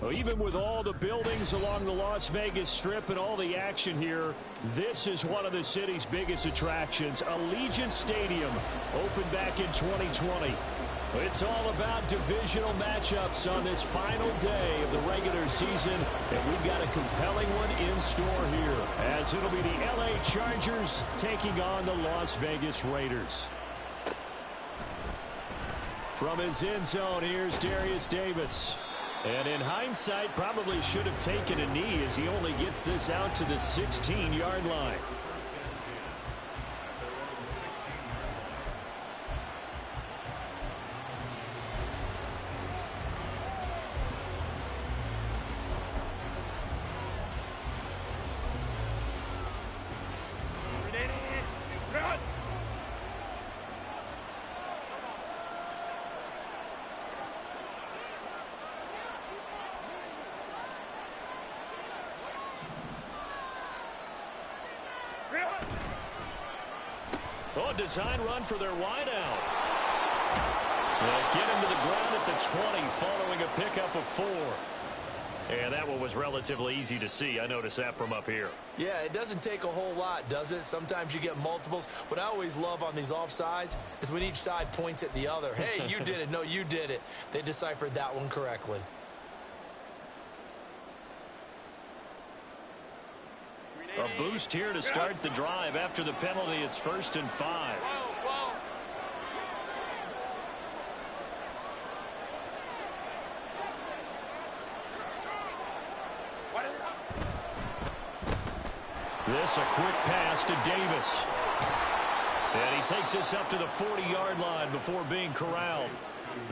Well, even with all the buildings along the Las Vegas Strip and all the action here, this is one of the city's biggest attractions. Allegiant Stadium opened back in 2020. It's all about divisional matchups on this final day of the regular season, and we've got a compelling one in store here, as it'll be the LA Chargers taking on the Las Vegas Raiders. From his end zone, here's Darius Davis. And in hindsight, probably should have taken a knee as he only gets this out to the 16-yard line. Oh, design run for their wideout. They'll get him to the ground at the 20 following a pickup of 4. And that one was relatively easy to see. I noticed that from up here. Yeah, it doesn't take a whole lot, does it? Sometimes you get multiples. What I always love on these offsides is when each side points at the other. Hey, you did it. No, you did it. They deciphered that one correctly. A boost here to start the drive. After the penalty, it's 1st and 5. This a quick pass to Davis. And he takes this up to the 40-yard line before being corralled.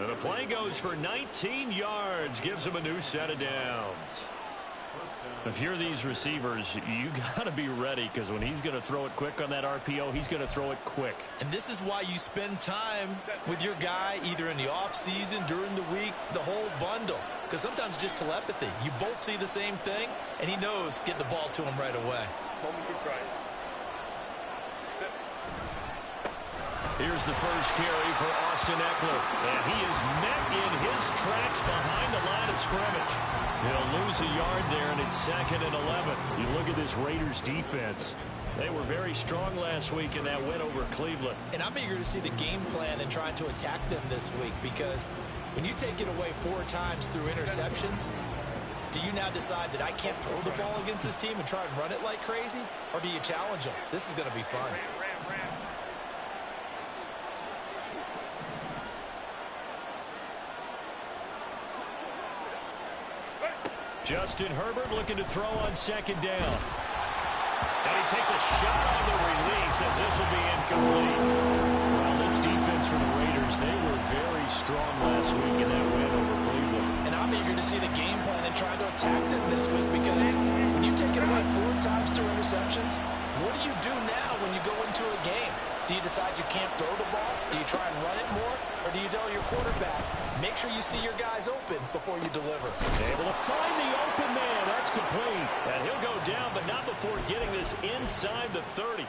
And the play goes for 19 yards, gives him a new set of downs. If you're these receivers, you got to be ready, because when he's going to throw it quick on that RPO, he's going to throw it quick. And this is why you spend time with your guy either in the offseason, during the week, the whole bundle. Because sometimes just telepathy. You both see the same thing, and he knows get the ball to him right away. Here's the first carry for Austin Eckler. And he is met in his tracks behind the line of scrimmage. He'll lose a yard there, and it's 2nd and 11. You look at this Raiders defense. They were very strong last week in that win over Cleveland. And I'm eager to see the game plan and trying to attack them this week, because when you take it away 4 times through interceptions, do you now decide that I can't throw the ball against this team and try and run it like crazy? Or do you challenge them? This is going to be fun. Justin Herbert looking to throw on 2nd down. And he takes a shot on the release as this will be incomplete. Well, this defense for the Raiders, they were very strong last week in that win over Cleveland. And I'm eager to see the game plan and try to attack them this week, because when you take it away 4 times through interceptions, what do you do now when you go into a game? Do you decide you can't throw the ball? Do you try and run it more? Or do you tell your quarterback, make sure you see your guys open before you deliver? Able to find the open man. That's complete. And he'll go down, but not before getting this inside the 30.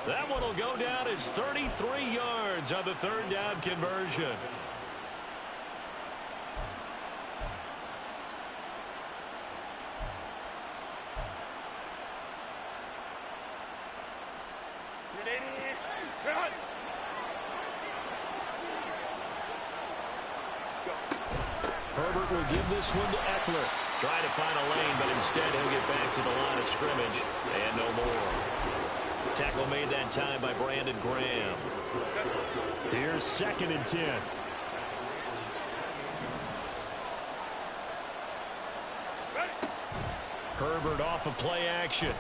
That one will go down as 33 yards on the 3rd down conversion. Herbert will give this one to Eckler. Trying to find a lane, but instead he'll get back to the line of scrimmage. And no more. Tackle made that time by Brandon Graham. Here's 2nd and 10. Herbert off of play action.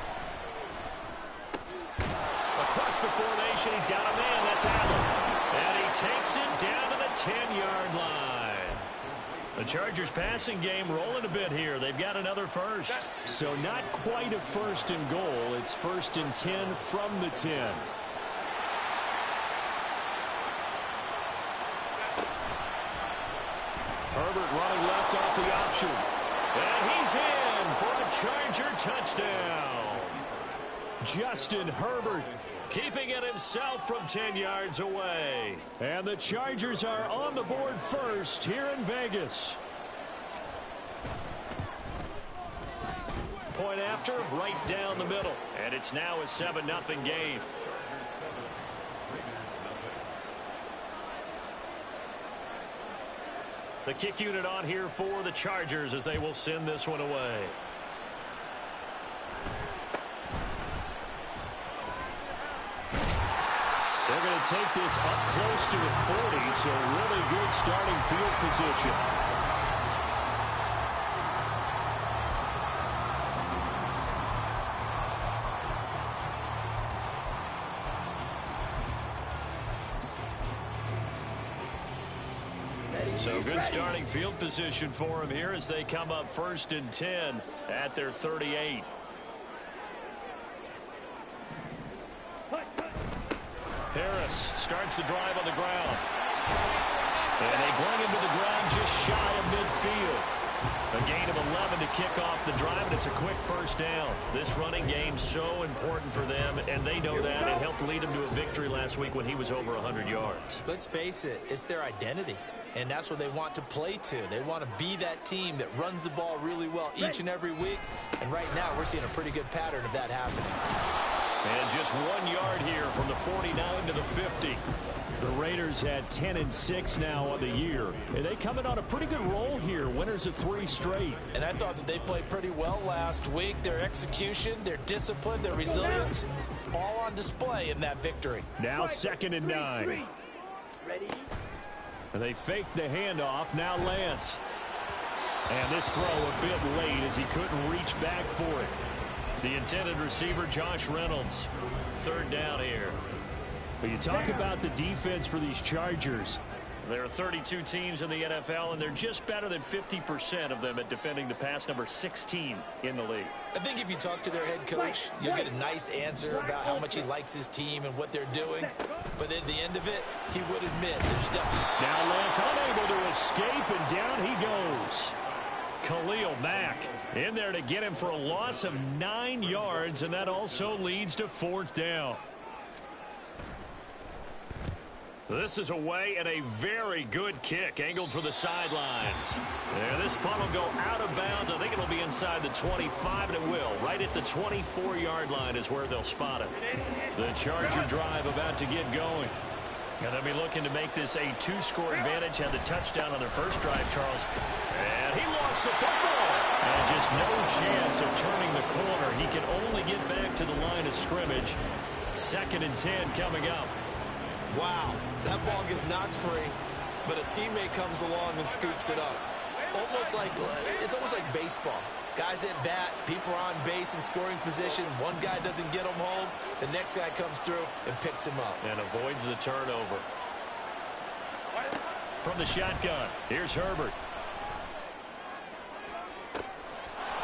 Across the formation, he's got a man. That's Allen. And he takes it down to the 10-yard line. The Chargers passing game rolling a bit here. They've got another first. So not quite a 1st and goal. It's 1st and 10 from the 10. Herbert running left off the option. And he's in for a Charger touchdown. Justin Herbert keeping it himself from 10 yards away. And the Chargers are on the board first here in Vegas. Point after, right down the middle. And it's now a 7-0 game. The kick unit on here for the Chargers as they will send this one away. They're going to take this up close to the 40, so really good starting field position. So good starting field position for him here as they come up 1st and 10 at their 38. Harris starts the drive on the ground. And they bring him to the ground just shy of midfield. A gain of 11 to kick off the drive, and it's a quick first down. This running game so important for them, and they know that. It helped lead them to a victory last week when he was over 100 yards. Let's face it, it's their identity. And that's what they want to play to. They want to be that team that runs the ball really well each and every week. And right now, we're seeing a pretty good pattern of that happening. And just 1 yard here from the 49 to the 50. The Raiders had 10-6 now on the year. And they come in on a pretty good roll here. Winners of 3 straight. And I thought that they played pretty well last week. Their execution, their discipline, their resilience, all on display in that victory. Now 2nd and 9. Ready? They fake the handoff. Now Lance. And this throw a bit late as he couldn't reach back for it. The intended receiver, Josh Reynolds. 3rd down here. But you talk about the defense for these Chargers. There are 32 teams in the NFL, and they're just better than 50% of them at defending the pass, number 16 in the league. I think if you talk to their head coach, you'll get a nice answer about how much he likes his team and what they're doing. But at the end of it, he would admit there's definitely... Now Lance unable to escape, and down he goes. Khalil Mack in there to get him for a loss of 9 yards, and that also leads to 4th down. This is away and a very good kick angled for the sidelines. And this punt will go out of bounds. I think it'll be inside the 25, and it will. Right at the 24-yard line is where they'll spot it. The Charger drive about to get going. And they'll be looking to make this a 2-score advantage. Had the touchdown on their first drive, Charles. And he lost the football. And just no chance of turning the corner. He can only get back to the line of scrimmage. 2nd and 10 coming up. Wow, that ball gets knocked free, but a teammate comes along and scoops it up. It's almost like baseball. Guys at bat, people are on base in scoring position. One guy doesn't get him home. The next guy comes through and picks him up. And avoids the turnover. From the shotgun, here's Herbert.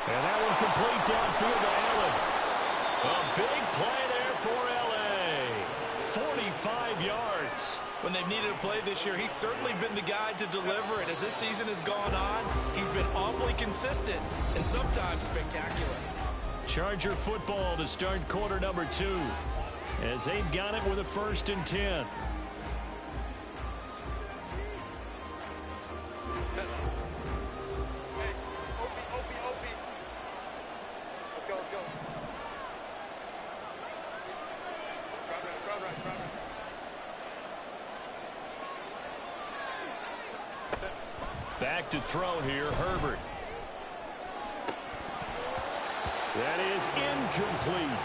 And that one complete downfield to Allen. A big play there for L.A. 45 yards. When they've needed a play this year, he's certainly been the guy to deliver. And as this season has gone on, he's been awfully consistent and sometimes spectacular. Charger football to start quarter number 2. As they've got it with a 1st and 10. Back to throw here, Herbert. That is incomplete.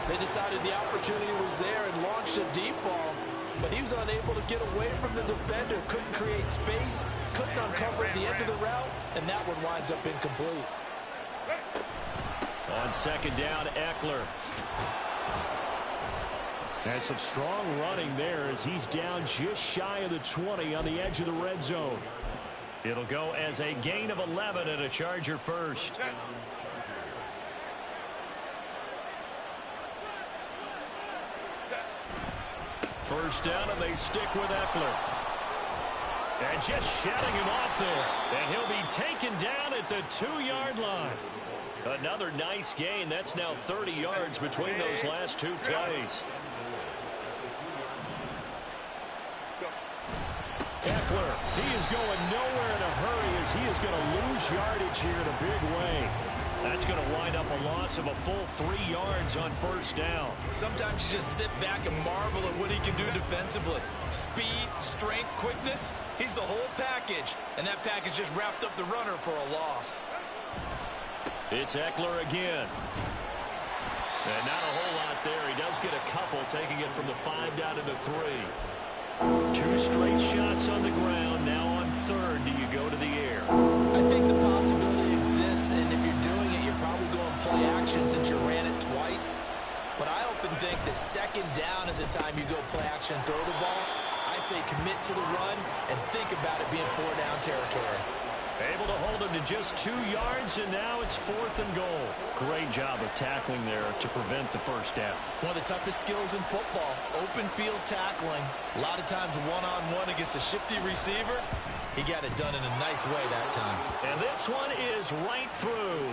They decided the opportunity was there and launched a deep ball, but he was unable to get away from the defender, couldn't create space, couldn't uncover at the end of the route, and that one winds up incomplete. On 2nd down, Eckler. Has some strong running there as he's down just shy of the 20 on the edge of the red zone. It'll go as a gain of 11 and a Charger first. First down, and they stick with Eckler. And just shutting him off there. And he'll be taken down at the 2-yard line. Another nice gain. That's now 30 yards between those last 2 plays. Eckler, he is going nowhere in a hurry as he is going to lose yardage here in a big way. That's going to wind up a loss of a full 3 yards on first down. Sometimes you just sit back and marvel at what he can do defensively. Speed, strength, quickness, he's the whole package. And that package just wrapped up the runner for a loss. It's Eckler again. And not a whole lot there. He does get a couple, taking it from the 5 down to the 3. 2 straight shots on the ground. Now on third, do you go to the air? I think the possibility exists, and if you're doing it, you're probably going play action since you ran it twice. But I often think that second down is the time you go play action and throw the ball. I say commit to the run and think about it being 4 down territory. Able to hold him to just 2 yards, and now it's 4th and goal. Great job of tackling there to prevent the first down. One of the toughest skills in football, open field tackling. A lot of times one-on-one against a shifty receiver. He got it done in a nice way that time. And this one is right through.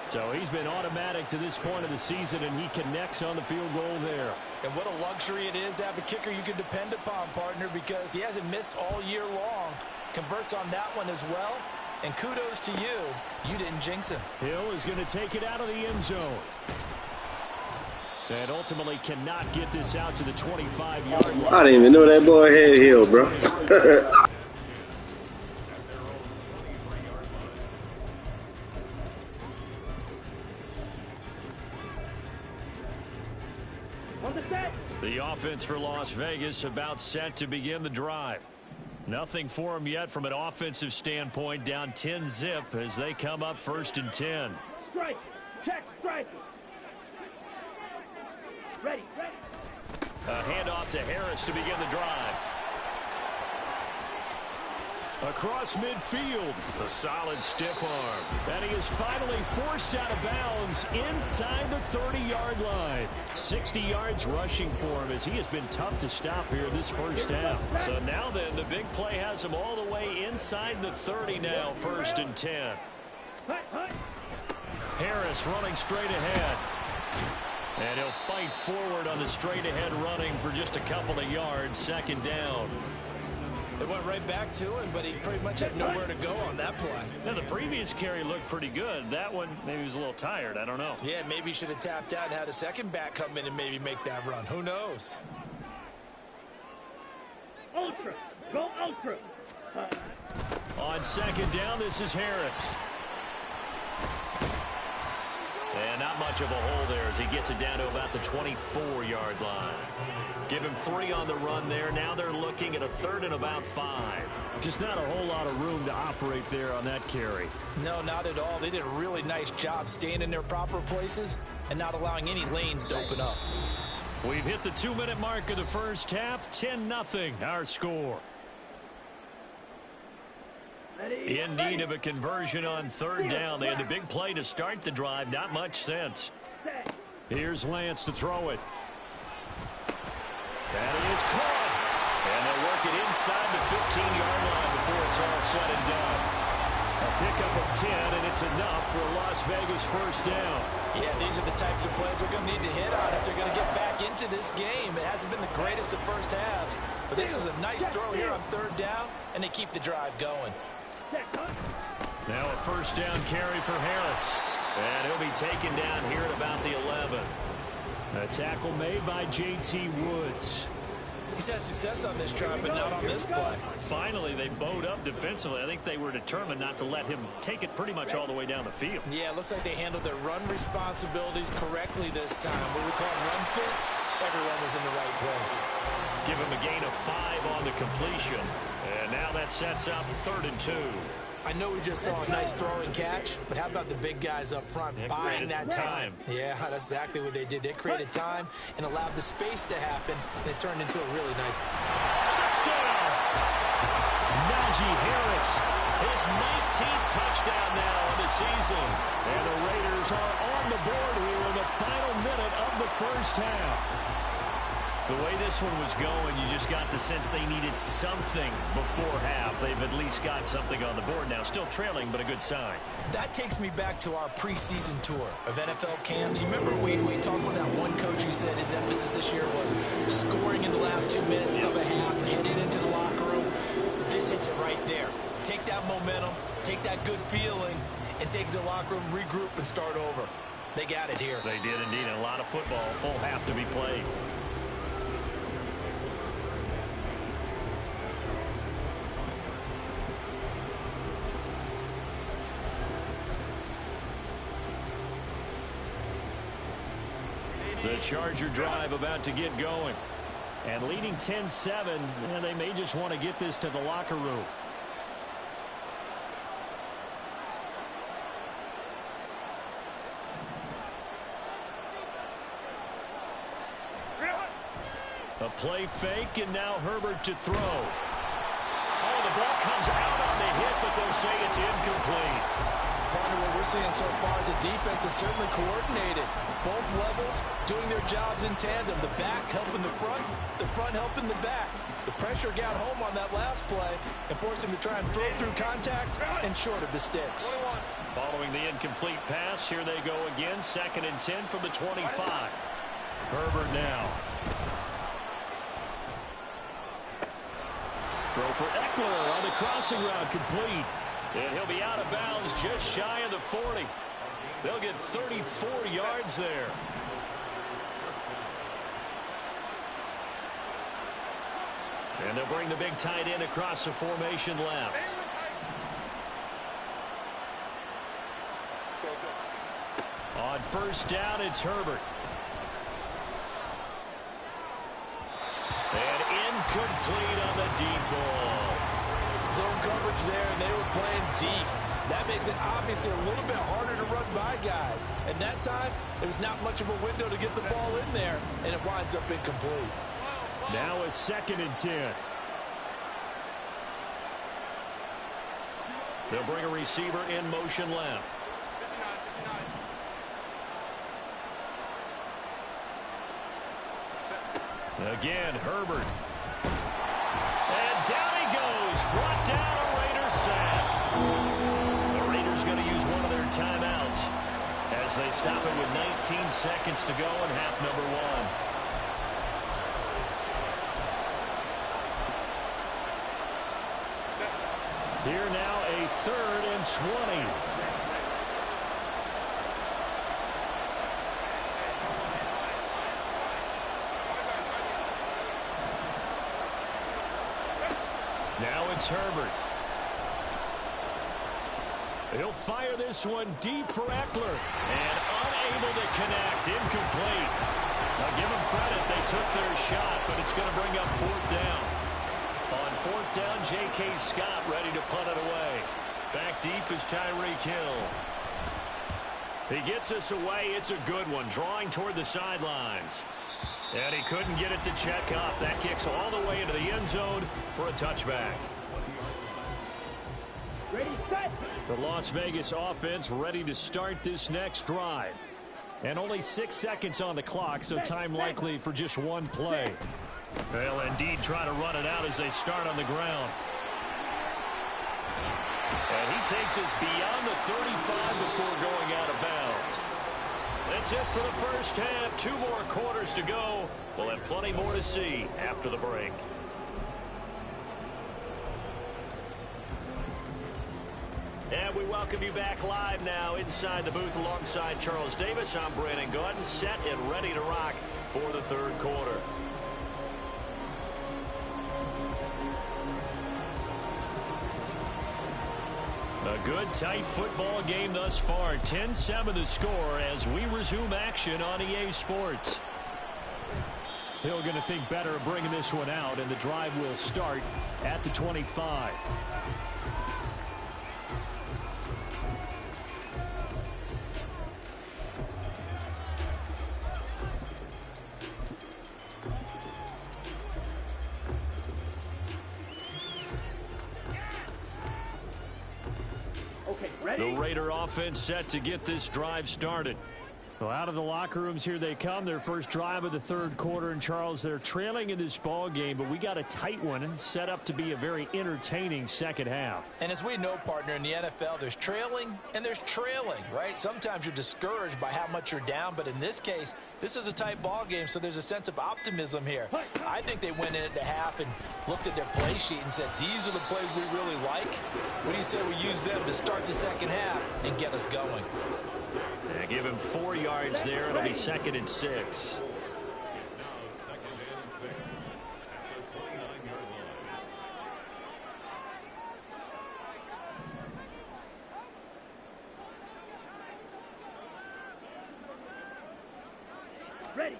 So he's been automatic to this point of the season, and he connects on the field goal there. And what a luxury it is to have a kicker you can depend upon, partner, because he hasn't missed all year long. Converts on that one as well. And kudos to you. You didn't jinx him. Hill is going to take it out of the end zone. And ultimately cannot get this out to the 25-yard line. I didn't even know that boy had Hill, bro. The offense for Las Vegas about set to begin the drive. Nothing for them yet from an offensive standpoint. Down 10-zip as they come up 1st and 10. Strike. Check. Strike. Ready. A handoff to Harris to begin the drive. Across midfield, a solid stiff arm. And he is finally forced out of bounds inside the 30-yard line. 60 yards rushing for him as he has been tough to stop here in this first half. So now then, the big play has him all the way inside the 30 now, 1st and 10. Harris running straight ahead. And he'll fight forward on the straight ahead running for just a couple of yards, 2nd down. It went right back to him, but he pretty much had nowhere to go on that play. Now, the previous carry looked pretty good. That one, maybe he was a little tired. I don't know. Yeah, maybe he should have tapped out and had a second back come in and maybe make that run. Who knows? Ultra. Go ultra. On 2nd down, this is Harris. And not much of a hole there as he gets it down to about the 24-yard line. Give him 3 on the run there. Now they're looking at a 3rd and about 5. Just not a whole lot of room to operate there on that carry. No, not at all. They did a really nice job staying in their proper places and not allowing any lanes to open up. We've hit the 2-minute mark of the first half. 10-0 our score. In need of a conversion on 3rd down. They had the big play to start the drive. Not much sense. Here's Lance to throw it. That is caught. And they'll work it inside the 15-yard line before it's all said and done. A pickup of 10, and it's enough for a Las Vegas first down. Yeah, these are the types of plays they're going to need to hit on if they're going to get back into this game. It hasn't been the greatest of first halves, but this is a nice throw here on 3rd down, and they keep the drive going. Now a first down carry for Harris. And he'll be taken down here at about the 11. A tackle made by J.T. Woods. He's had success on this drive, but not on this play. Finally, they bowed up defensively. I think they were determined not to let him take it pretty much all the way down the field. Yeah, it looks like they handled their run responsibilities correctly this time. What we call run fits, everyone was in the right place. Give him a gain of 5 on the completion. And now that sets up 3rd and 2. I know we just saw a nice throw and catch, but how about the big guys up front buying that time? Yeah, that's exactly what they did. They created time and allowed the space to happen, and it turned into a really nice touchdown. Najee Harris, his 19th touchdown now of the season. And the Raiders are on the board here in the final minute of the first half. The way this one was going, you just got the sense they needed something before half. They've at least got something on the board now. Still trailing, but a good sign. That takes me back to our preseason tour of NFL camps. You remember we talked with that one coach who said his emphasis this year was scoring in the last 2 minutes of a half, heading into the locker room. This hits it right there. Take that momentum, take that good feeling, and take it to the locker room, regroup, and start over. They got it here. They did indeed. A lot of football. Full half to be played. The Charger drive about to get going. And leading 10-7, and they may just want to get this to the locker room. A play fake, and now Herbert to throw. Oh, the ball comes out on the hit, but they'll say it's incomplete. Partner, what we're seeing so far is the defense is certainly coordinated. Both levels doing their jobs in tandem. The back helping the front helping the back. The pressure got home on that last play and forced him to try and throw through contact and short of the sticks. Following the incomplete pass, here they go again. 2nd and 10 from the 25. Herbert now. Throw for Eckler on the crossing route, complete. And he'll be out of bounds just shy of the 40. They'll get 34 yards there. And they'll bring the big tight end across the formation left. On 1st down, it's Herbert. And incomplete on the deep ball. Zone coverage there, and they were playing deep. That makes it obviously a little bit harder to run by guys. And that time, there was not much of a window to get the ball in there, and it winds up incomplete. Now a 2nd and 10. They'll bring a receiver in motion left. Again, Herbert. And down he goes. Brought down a Raiders sack. The Raiders going to use one of their timeouts as they stop it with 19 seconds to go in half number 1. Here now a 3rd and 20. Now it's Herbert. He'll fire this one deep for Eckler. And unable to connect. Incomplete. Now give them credit. They took their shot, but it's going to bring up 4th down. On 4th down, J.K. Scott ready to punt it away. Back deep is Tyreek Hill. He gets us away. It's a good one. Drawing toward the sidelines. And he couldn't get it to check up. That kicks all the way into the end zone for a touchback. Ready, set. The Las Vegas offense ready to start this next drive. And only 6 seconds on the clock, so time likely for just one play. They'll indeed try to run it out as they start on the ground. And he takes us beyond the 35 before going out of bounds. That's it for the first half. 2 more quarters to go. We'll have plenty more to see after the break. And we welcome you back live now inside the booth alongside Charles Davis. I'm Brandon Gordon, set and ready to rock for the 3rd quarter. A good, tight football game thus far. 10-7 the score as we resume action on EA Sports. Hill going to think better of bringing this one out, and the drive will start at the 25. The Raider offense set to get this drive started. Well, out of the locker rooms here they come. Their first drive of the third quarter. And, Charles, they're trailing in this ball game, but we got a tight one and set up to be a very entertaining second half. And as we know, partner, in the NFL, there's trailing and there's trailing, right? Sometimes you're discouraged by how much you're down, but in this case, this is a tight ball game, so there's a sense of optimism here. I think they went in at the half and looked at their play sheet and said, these are the plays we really like. What do you say we use them to start the second half and get us going? Yeah, give him 4 yards there. It'll be 2nd and 6. It's now 2nd and 6 at the 29-yard line. Ready.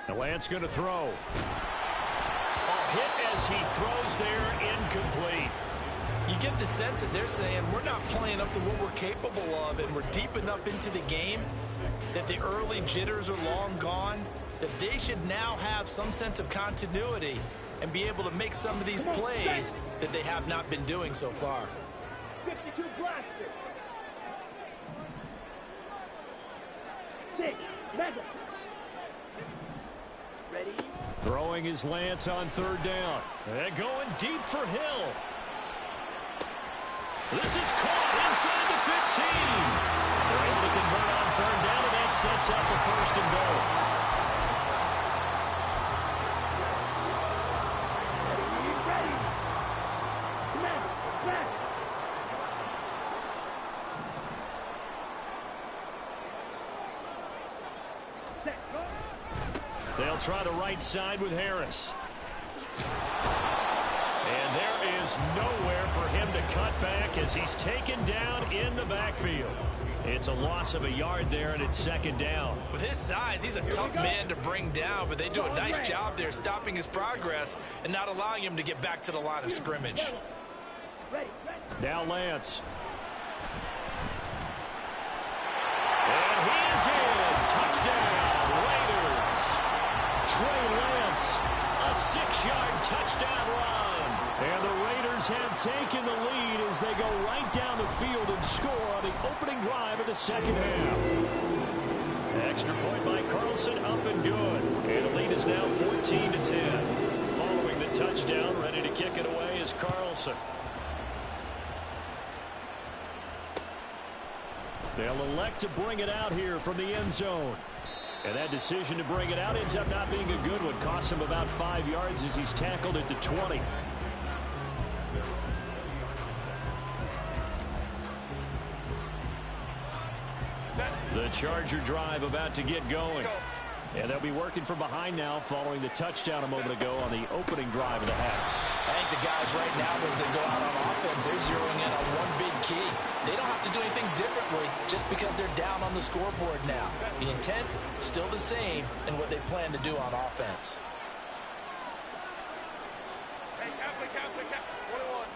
The Lance going to throw. A hit as he throws there, incomplete. You get the sense that they're saying we're not playing up to what we're capable of, and we're deep enough into the game that the early jitters are long gone, that they should now have some sense of continuity and be able to make some of these plays that they have not been doing so far. 52 blaster. 6. Mega. Ready. Throwing his Lance on 3rd down. And going deep for Hill. This is caught inside the 15. They're able to convert on 3rd down, and that sets up a 1st and goal. Ready. Left. Left. Set. Go. They'll try the right side with Harris. And there is nowhere for him to cut back as he's taken down in the backfield. It's a loss of a yard there, and it's 2nd down. With his size, he's a tough man to bring down, but they do a nice job there stopping his progress and not allowing him to get back to the line of scrimmage. Ready. Now Lance. And he is in. Touchdown, Raiders. Trey Lance, a 6-yard touchdown run. And the Raiders have taken the lead as they go right down the field and score on the opening drive of the second half. Extra point by Carlson, up and good. And the lead is now 14-10. Following the touchdown, ready to kick it away is Carlson. They'll elect to bring it out here from the end zone. And that decision to bring it out ends up not being a good one. Costs him about 5 yards as he's tackled at the 20. The Charger drive about to get going. And they'll be working from behind now following the touchdown a moment ago on the opening drive of the half. I think the guys right now, as they go out on offense, they're zeroing in on one big key. They don't have to do anything differently just because they're down on the scoreboard now. The intent, still the same in what they plan to do on offense. Hey, Captain, 21.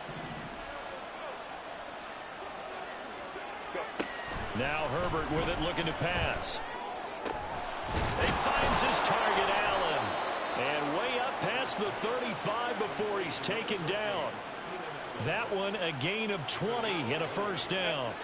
Now Herbert with it, looking to pass. He finds his target, Allen. And way up past the 35 before he's taken down. That one a gain of 20 and a 1st down.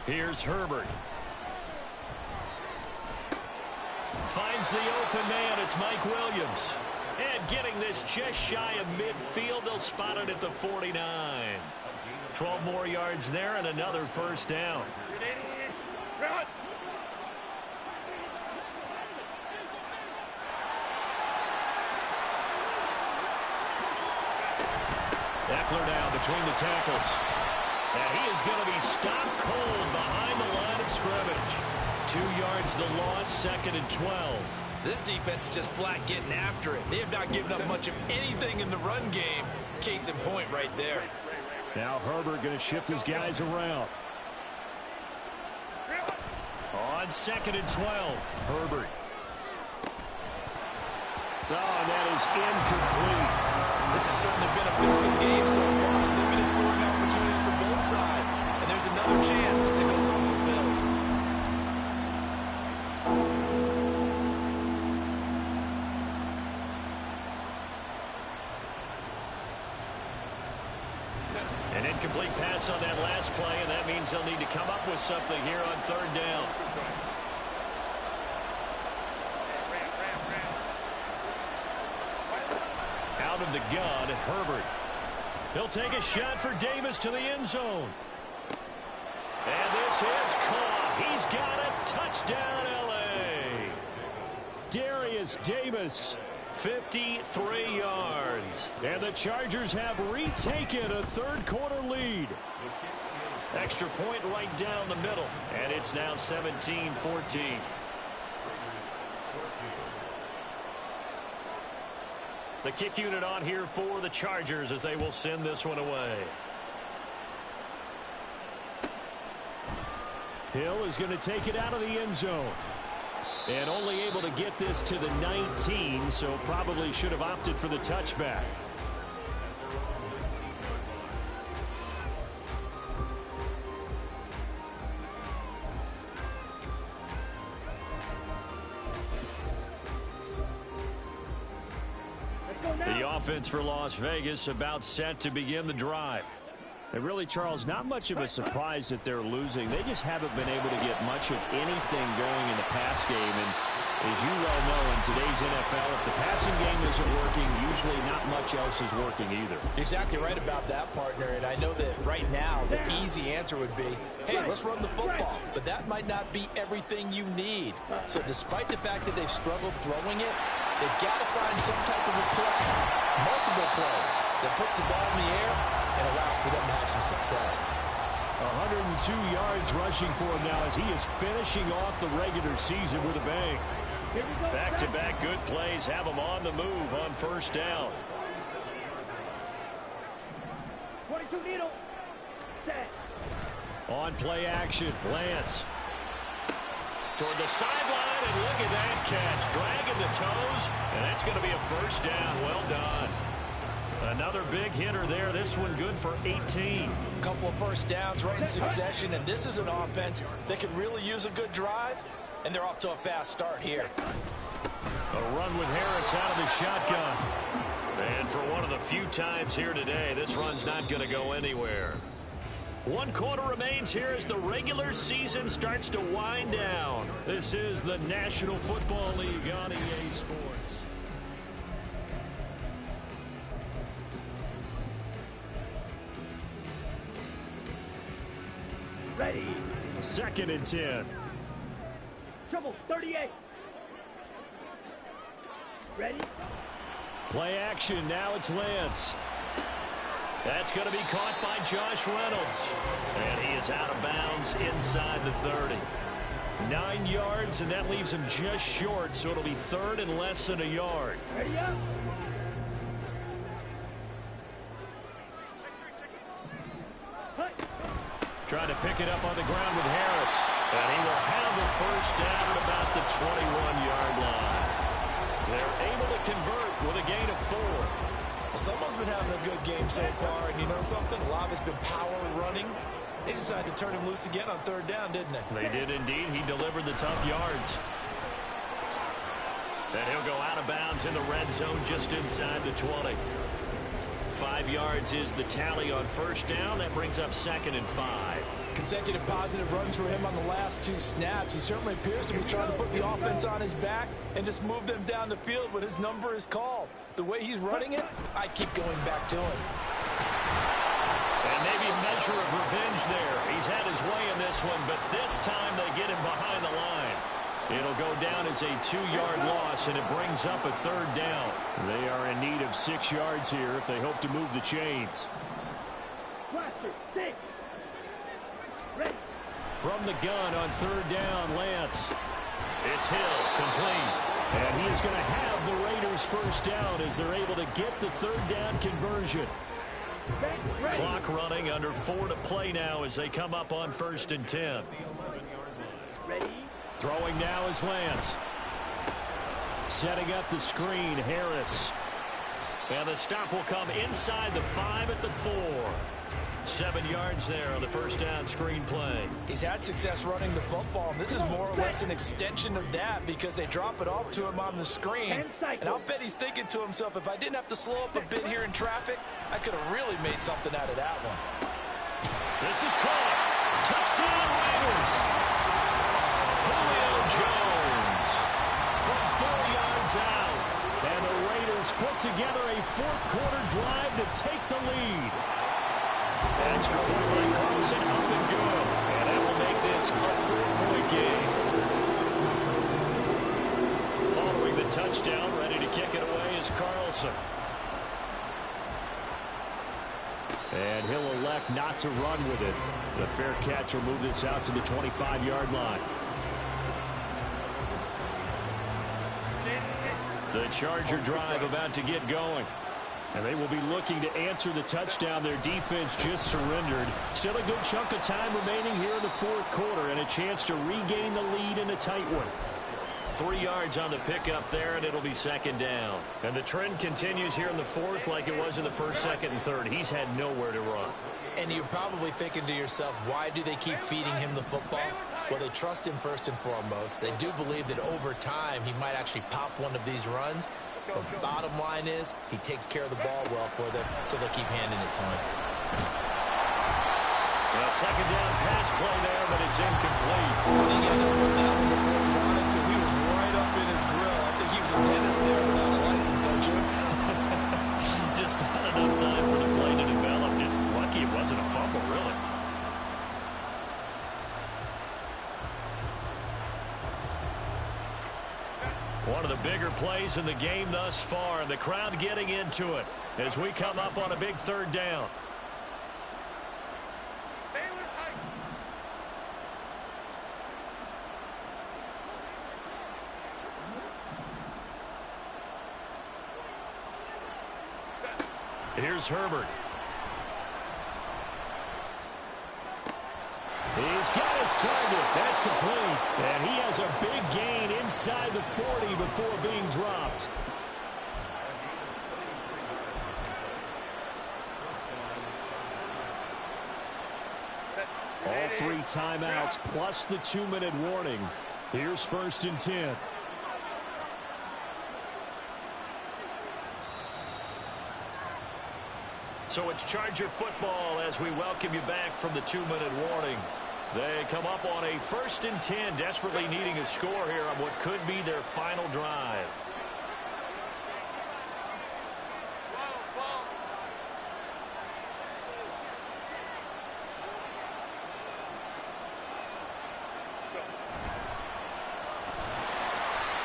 Here's Herbert. Finds the open man. It's Mike Williams. And getting this just shy of midfield. They'll spot it at the 49. 12 more yards there and another 1st down. Eckler down between the tackles. And he is going to be stopped cold behind the line of scrimmage. 2 yards the loss, 2nd and 12. This defense is just flat getting after it. They have not given up much of anything in the run game. Case in point right there. Now Herbert going to shift his guys around. On 2nd and 12, Herbert. Oh, that is incomplete. This has certainly been a physical game so far. Limited scoring opportunities for both sides. And there's another chance Incomplete pass on that last play, and that means they'll need to come up with something here on third down. Out of the gun, Herbert. He'll take a shot for Davis to the end zone. And this is caught. He's got it. Touchdown, L.A. Darius Davis, 53 yards. And the Chargers have retaken a third-quarter lead. Extra point right down the middle. And it's now 17-14. The kick unit on here for the Chargers as they will send this one away. Hill is going to take it out of the end zone. And only able to get this to the 19, so probably should have opted for the touchback. The offense for Las Vegas about set to begin the drive. And really, Charles, not much of a surprise that they're losing. They just haven't been able to get much of anything going in the pass game. And as you well know, in today's NFL, if the passing game isn't working, usually not much else is working either. You're exactly right about that, partner. And I know that right now the easy answer would be, hey, let's run the football. But that might not be everything you need. So despite the fact that they've struggled throwing it, they've got to find some type of a play, multiple plays, that puts the ball in the air and allows for them to have some success. 102 yards rushing for him now as he is finishing off the regular season with a bang. Back-to-back good plays have him on the move on first down. 22 needle. Set. On play action, Lance. Toward the sideline, and look at that catch. Dragging the toes, and that's going to be a first down. Well done. Another big hitter there. This one good for 18. A couple of first downs right in succession, and this is an offense that could really use a good drive, and they're off to a fast start here. A run with Harris out of the shotgun. And for one of the few times here today, this run's not going to go anywhere. 1 quarter remains here as the regular season starts to wind down. This is the National Football League on EA Sports. Ready. 2nd and 10. Trouble 38. Ready. Play action. Now it's Lance. That's going to be caught by Josh Reynolds. And he is out of bounds inside the 30. 9 yards, and that leaves him just short, so it'll be 3rd and less than a yard. Ready up. Trying to pick it up on the ground with Harris. And he will have the first down at about the 21-yard line. They're able to convert with a gain of 4. Well, someone's been having a good game so far, and you know something? A lot of it's been power running. They decided to turn him loose again on 3rd down, didn't they? They did indeed. He delivered the tough yards. And he'll go out of bounds in the red zone just inside the 20. 5 yards is the tally on first down. That brings up 2nd and 5. Consecutive positive runs for him on the last 2 snaps. He certainly appears to be trying to put the offense on his back and just move them down the field when his number is called. The way he's running it, I keep going back to him. And maybe a measure of revenge there. He's had his way in this one, but this time they get him behind the line. It'll go down as a 2-yard loss, and it brings up a 3rd down. They are in need of 6 yards here if they hope to move the chains. Blaster 6. Ready. From the gun on 3rd down, Lance. It's Hill, complete. And he is going to have the Raiders first down as they're able to get the 3rd down conversion. Ready. Clock running, under 4 to play now as they come up on 1st and 10. Ready. Throwing now is Lance. Setting up the screen, Harris. And the stop will come inside the 5 at the 4. 7 yards there on the first down screen play. He's had success running the football, and this is more or less an extension of that because they drop it off to him on the screen. And I'll bet he's thinking to himself, if I didn't have to slow up a bit here in traffic, I could have really made something out of that one. This is caught. Touchdown, Raiders. Julio Jones from 4 yards out. And the Raiders put together a fourth-quarter drive to take the lead. Extra point by Carlson, up and good. And that will make this a 4-point game. Following the touchdown, ready to kick it away is Carlson. And he'll elect not to run with it. The fair catch will move this out to the 25-yard line. The Charger drive about to get going. And they will be looking to answer the touchdown their defense just surrendered. Still a good chunk of time remaining here in the fourth quarter and a chance to regain the lead in a tight one. 3 yards on the pickup there, and it'll be second down. And the trend continues here in the fourth like it was in the first, second, and third. He's had nowhere to run. And you're probably thinking to yourself, why do they keep feeding him the football? Well, they trust him first and foremost. They do believe that over time he might actually pop one of these runs. The bottom line is he takes care of the ball well for them, so they'll keep handing it to him. A second down pass play there, but it's incomplete. I think he ended up with that one before he wanted to. He was right up in his grill. I think he was a dentist there without a license, don't you? Just not enough time for the play to develop. Just lucky it wasn't a fumble, really. One of the bigger plays in the game thus far, and the crowd getting into it as we come up on a big third down. Here's Herbert. He's got his target. That's complete. And he has a big gain inside the 40 before being dropped. All 3 timeouts plus the 2-minute warning. Here's 1st and 10. So it's Charger football as we welcome you back from the 2-minute warning. They come up on a 1st and 10, desperately needing a score here on what could be their final drive.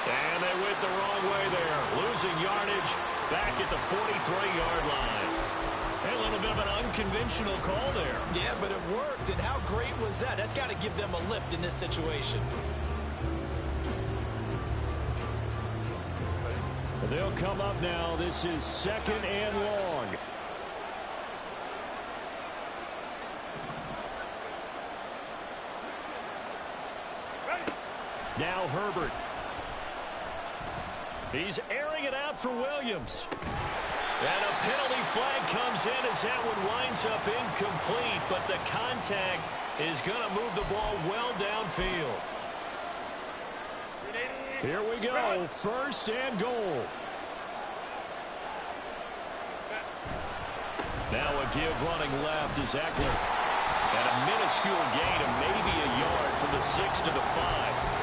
And they went the wrong way there, losing yardage back at the 43-yard line. A little bit of an unconventional call there. Yeah, but it worked. And how great was that? That's got to give them a lift in this situation. They'll come up now. This is 2nd and long. Now Herbert. He's airing it out for Williams. And a penalty flag comes in as that one winds up incomplete, but the contact is going to move the ball well downfield. Here we go, 1st and goal. Now a give running left is Eckler. And a minuscule gain of maybe a yard from the 6 to the 5.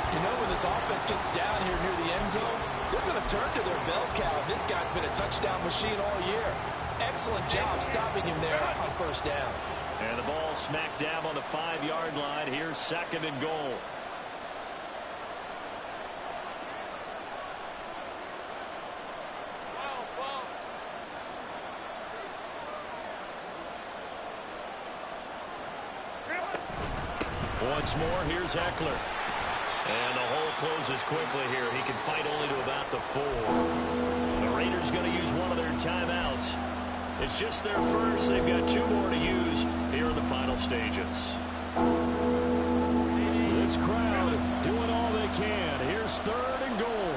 You know, when this offense gets down here near the end zone, they're going to turn to their bell cow. This guy's been a touchdown machine all year. Excellent job stopping him there on 1st down. And the ball smack dab on the 5-yard line. Here's 2nd and goal. Once more, here's Eckler. And the hole closes quickly here. He can fight only to about the 4. The Raiders going to use one of their timeouts. It's just their first. They've got 2 more to use here in the final stages. This crowd doing all they can. Here's 3rd and goal.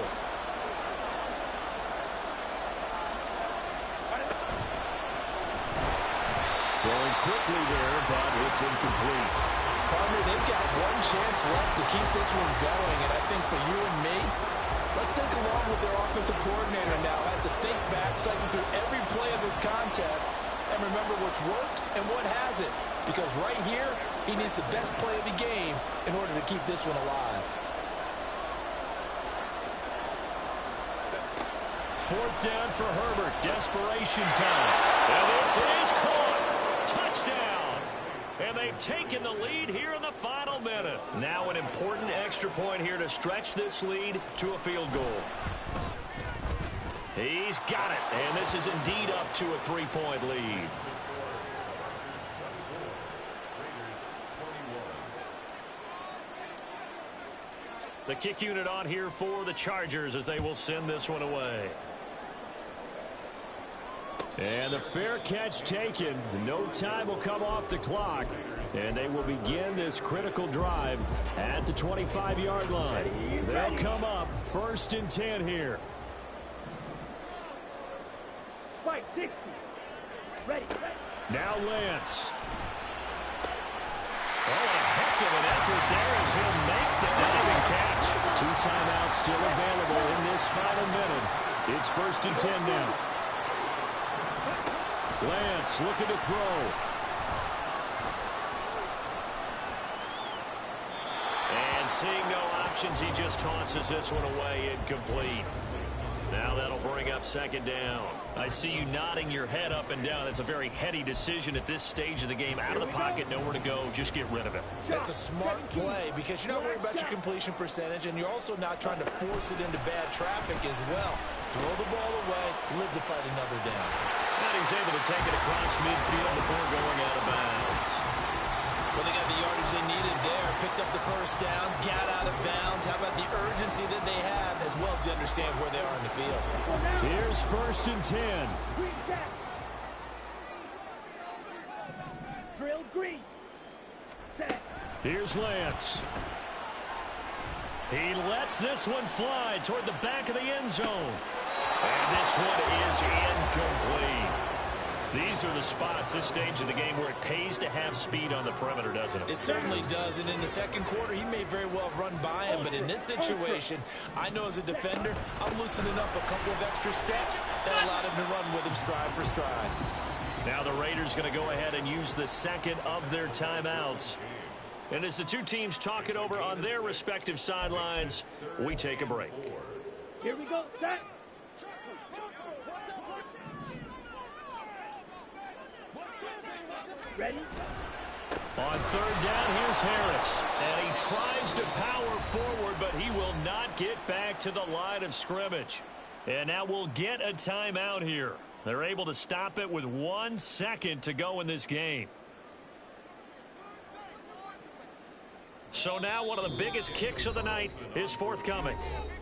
Throwing quickly there, but it's incomplete. Partner, they've got one chance left to keep this one going, and I think for you and me, let's think along with their offensive coordinator now. Has to think back, cycle through every play of this contest, and remember what's worked and what hasn't. because right here, he needs the best play of the game in order to keep this one alive. Fourth down for Herbert. Desperation time. And this is caught. Touchdown. And they've taken the lead here in the final minute. Now an important extra point here to stretch this lead to a field goal. He's got it. And this is indeed up to a 3-point lead. The kick unit on here for the Chargers as they will send this one away. And the fair catch taken. No time will come off the clock. And they will begin this critical drive at the 25-yard line. They'll come up 1st and 10 here. 560. Ready. Now Lance. Oh, a heck of an effort there as he'll make the diving catch. 2 timeouts still available in this final minute. It's 1st and 10 now. Lance looking to throw. And seeing no options, he just tosses this one away incomplete. Now that'll bring up 2nd down. I see you nodding your head up and down. That's a very heady decision at this stage of the game. Out of the pocket, nowhere to go. Just get rid of it. That's a smart play because you're not worried about your completion percentage, and you're also not trying to force it into bad traffic as well. Throw the ball away, live to fight another down. And he's able to take it across midfield before going out of bounds. Well, they got the yardage they needed there. Picked up the 1st down, got out of bounds. How about the urgency that they have, as well as they understand where they are in the field? Here's 1st and 10. Green back. Drill green. Set. Here's Lance. He lets this one fly toward the back of the end zone. And this one is incomplete. These are the spots, this stage of the game, where it pays to have speed on the perimeter, doesn't it? It certainly does, and in the 2nd quarter, he may very well run by him, but in this situation, I know as a defender, I'm loosening up a couple of extra steps that allowed him to run with him stride for stride. Now the Raiders going to go ahead and use the 2nd of their timeouts. And as the 2 teams talk it over on their respective sidelines, we take a break. Here we go. Set. Ready? On 3rd down, here's Harris. And he tries to power forward, but he will not get back to the line of scrimmage. And now we'll get a timeout here. They're able to stop it with 1 second to go in this game. So now one of the biggest kicks of the night is forthcoming.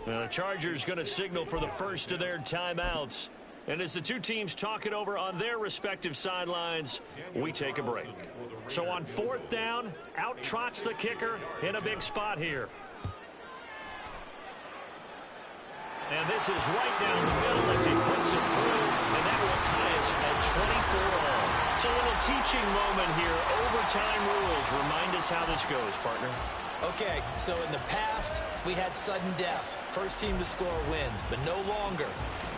The Chargers going to signal for the 1st of their timeouts. And as the 2 teams talk it over on their respective sidelines, we take a break. So on 4th down, out trots the kicker in a big spot here. And this is right down the middle as he puts it through, and that will tie us at 24 all. It's a little teaching moment here. Overtime rules. Remind us how this goes, partner. Okay, so in the past, we had sudden death. First team to score wins, but no longer.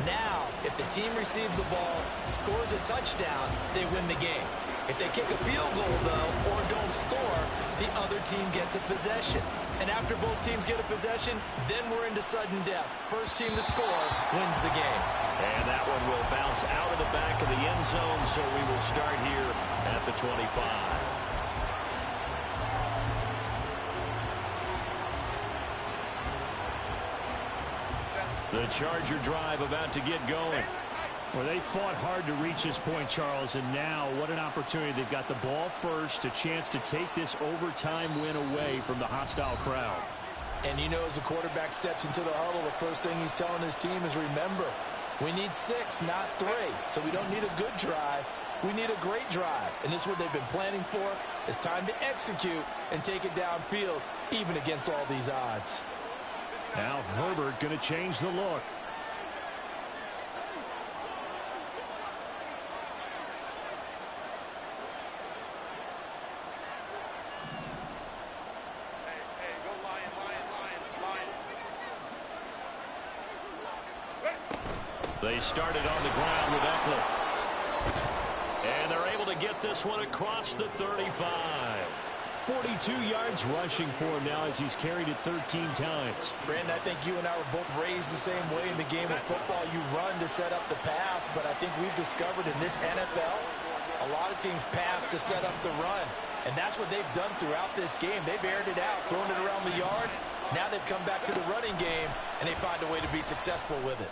Now, if the team receives the ball, scores a touchdown, they win the game. If they kick a field goal, though, or don't score, the other team gets a possession. And after both teams get a possession, then we're into sudden death. First team to score wins the game. And that one will bounce out of the back of the end zone, so we will start here at the 25. The Charger drive about to get going. Well, they fought hard to reach this point, Charles, and now what an opportunity. They've got the ball first, a chance to take this overtime win away from the hostile crowd. And you know, as the quarterback steps into the huddle, the first thing he's telling his team is, remember, we need 6, not 3. So we don't need a good drive. We need a great drive. And this is what they've been planning for. It's time to execute and take it downfield, even against all these odds. Now Herbert going to change the look. They started on the ground with Eckler. And they're able to get this one across the 35. 42 yards rushing for him now as he's carried it 13 times. Brandon, I think you and I were both raised the same way in the game of football. You run to set up the pass, but I think we've discovered in this NFL, a lot of teams pass to set up the run. And that's what they've done throughout this game. They've aired it out, thrown it around the yard. Now they've come back to the running game, and they find a way to be successful with it.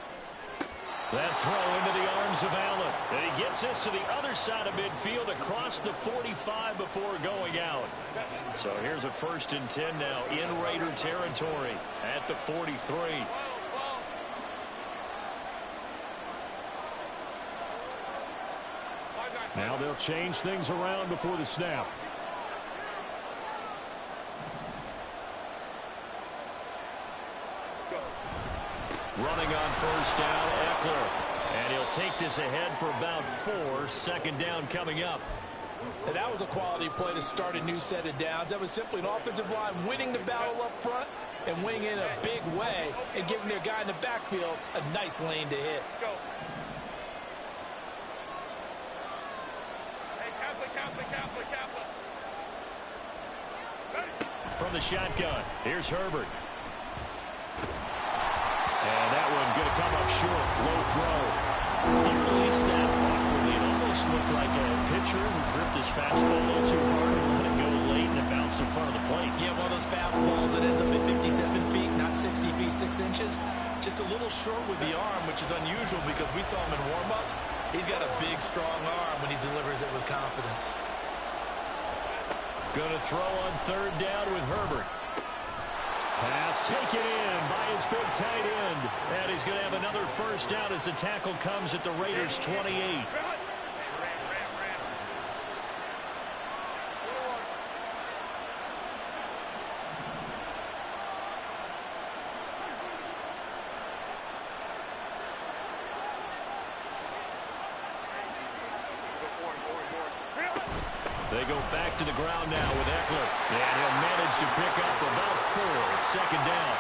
That throw into the arms of Allen. And he gets this to the other side of midfield across the 45 before going out. So here's a 1st and 10 now in Raider territory at the 43. Now they'll change things around before the snap. Running on 1st down, Eckler. And he'll take this ahead for about 4. 2nd down coming up. And that was a quality play to start a new set of downs. That was simply an offensive line winning the battle up front and winning in a big way and giving their guy in the backfield a nice lane to hit. From the shotgun, here's Herbert. And that one going to come up short. Low throw. He released that awkwardly. It almost looked like a pitcher who gripped his fastball a little too hard and let it go late, and it bounced in front of the plate. Yeah, one of those fastballs that ends up at 57 feet, not 60 feet, 6 inches. Just a little short with the arm, which is unusual because we saw him in warm-ups. He's got a big, strong arm when he delivers it with confidence. Going to throw on 3rd down with Herbert. Pass taken in by his big tight end. And he's going to have another 1st down as the tackle comes at the Raiders' 28. They go back to the ground now with Eckler. And he'll manage to pick up about 4. It's 2nd down.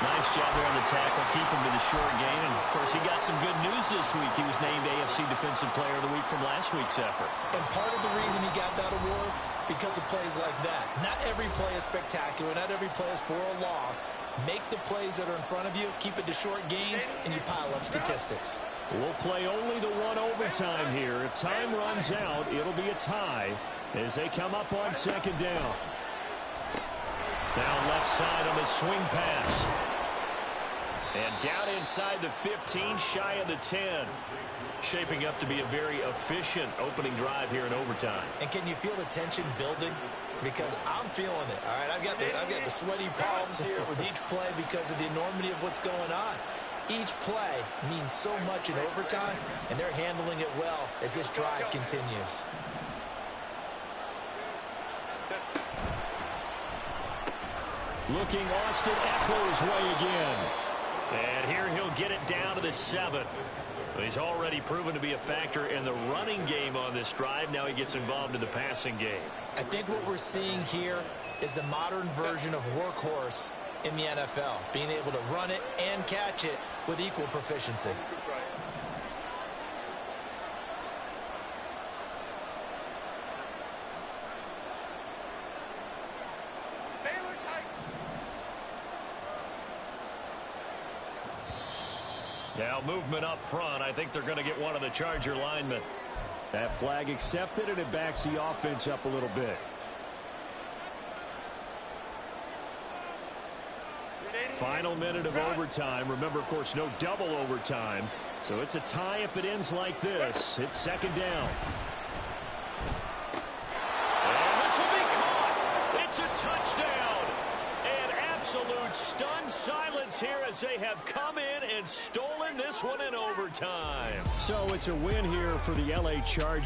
Nice job there on the tackle. Keep him to the short gain. And, of course, he got some good news this week. He was named AFC Defensive Player of the Week from last week's effort. And part of the reason he got that award, because of plays like that. Not every play is spectacular. Not every play is for a loss. Make the plays that are in front of you, keep it to short gains, and you pile up statistics. We'll play only the one overtime here. If time runs out, it'll be a tie as they come up on 2nd down. Down left side on the swing pass. And down inside the 15, shy of the 10. Shaping up to be a very efficient opening drive here in overtime. And can you feel the tension building? Because I'm feeling it. All right, I've got the sweaty palms here with each play because of the enormity of what's going on. Each play means so much in overtime, and they're handling it well as this drive continues. Looking Austin Eckler's way again. And here he'll get it down to the 7. He's already proven to be a factor in the running game on this drive. Now he gets involved in the passing game. I think what we're seeing here is the modern version of workhorse in the NFL, being able to run it and catch it with equal proficiency. Now movement up front. I think they're going to get one of the Charger linemen. That flag accepted, and it backs the offense up a little bit. Final minute of overtime. Remember, of course, no double overtime. So it's a tie if it ends like this. It's 2nd down. And this will be caught. It's a touchdown. And absolute stunned silence here as they have come in and stolen this one in overtime. So it's a win here for the LA Chargers.